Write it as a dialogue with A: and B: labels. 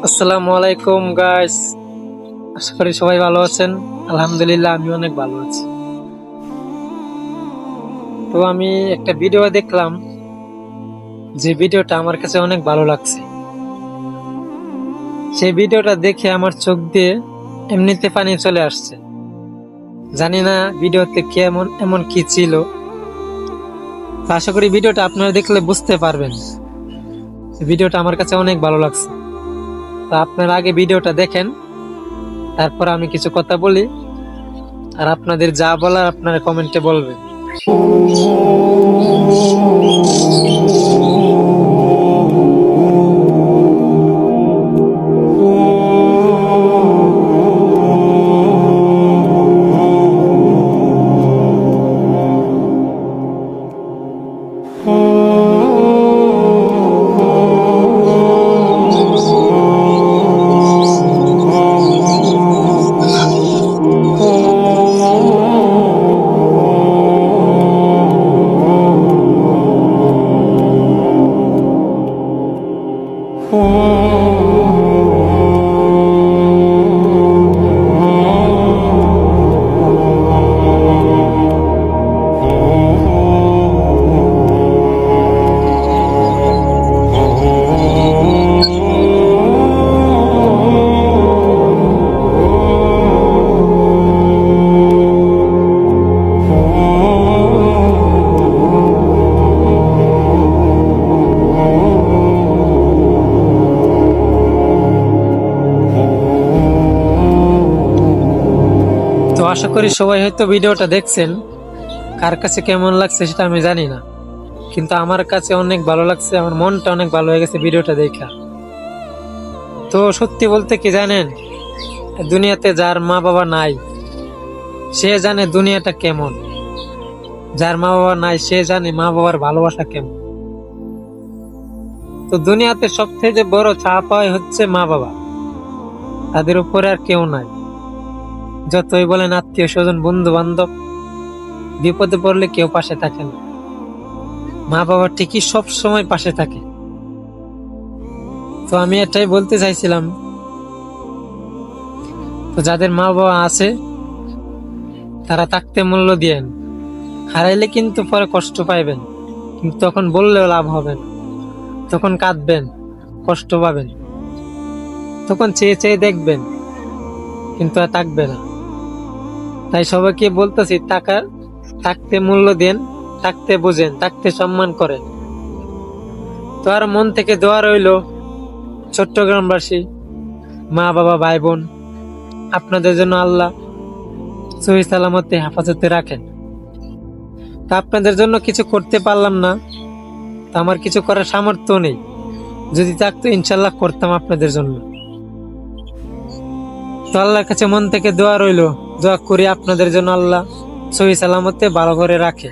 A: আসসালামু আলাইকুম গাইস, আশা করি সবাই ভালো আছেন। আলহামদুলিল্লাহ, আমি অনেক ভালো আছি। তো আমি একটা ভিডিও দেখলাম, যে ভিডিওটা আমার কাছে অনেক ভালো লাগছে। সেই ভিডিওটা দেখে আমার চোখ দিয়ে এমনিতে পানি চলে আসছে। জানি না ভিডিওতে কেমন এমন কি ছিল। তো আশা করি ভিডিওটা আপনারা দেখলে বুঝতে পারবেন। ভিডিওটা আমার কাছে অনেক ভালো লাগছে। তো আপনারা আগে ভিডিওটা দেখেন, তারপর আমি কিছু কথা বলি, আর আপনাদের যা বলার আপনারা কমেন্টে বলবেন। তো আশা করি সবাই হয়তো ভিডিওটা দেখছেন। কার কাছে কেমন লাগছে সেটা আমি জানি না, কিন্তু আমার কাছে অনেক ভালো লাগছে। আমার মনটা অনেক ভালো হয়ে গেছে ভিডিওটা দেখা। তো সত্যি বলতে কি জানেন, দুনিয়াতে যার মা বাবা নাই সে জানে দুনিয়াটা কেমন। যার মা বাবা নাই সে জানে মা বাবার ভালোবাসা কেমন। তো দুনিয়াতে সবথেকে বড় চাপ হয় হচ্ছে মা বাবা। তাদের উপরে আর কেউ নাই। যতই বলেন আত্মীয় স্বজন, বন্ধু বান্ধব, বিপদে পড়লে কেউ পাশে থাকে না। মা বাবা ঠিকই সব সময় পাশে থাকে। তো আমি এটাই বলতে চাইছিলাম, তো যাদের মা বাবা আছে তারা থাকতে মূল্য দিয়েন। হারাইলে কিন্তু পরে কষ্ট পাইবেন, কিন্তু তখন বললেও লাভ হবে না। তখন কাঁদবেন, কষ্ট পাবেন, তখন চেয়ে চেয়ে দেখবেন, কিন্তু আর থাকবে না। তাই সবাইকে বলতেছি, থাকতে মূল্য দেন, থাকতে বোঝেন, থাকতে সম্মান করেন। তো আর মন থেকে দোয়া রইল, চট্টগ্রামবাসী, মা বাবা, ভাই বোন, আপনাদের জন্য আল্লাহ সহি সালামতে হেফাজতে রাখেন। তা আপনাদের জন্য কিছু করতে পারলাম না, তা আমার কিছু করার সামর্থ্য নেই। যদি থাকতো ইনশাল্লাহ করতাম আপনাদের জন্য। তো আল্লাহর কাছে মন থেকে দোয়া রইল, দোয়া করি আপনাদের জন্য আল্লাহ সহি সালামতে ভালো করে রাখে।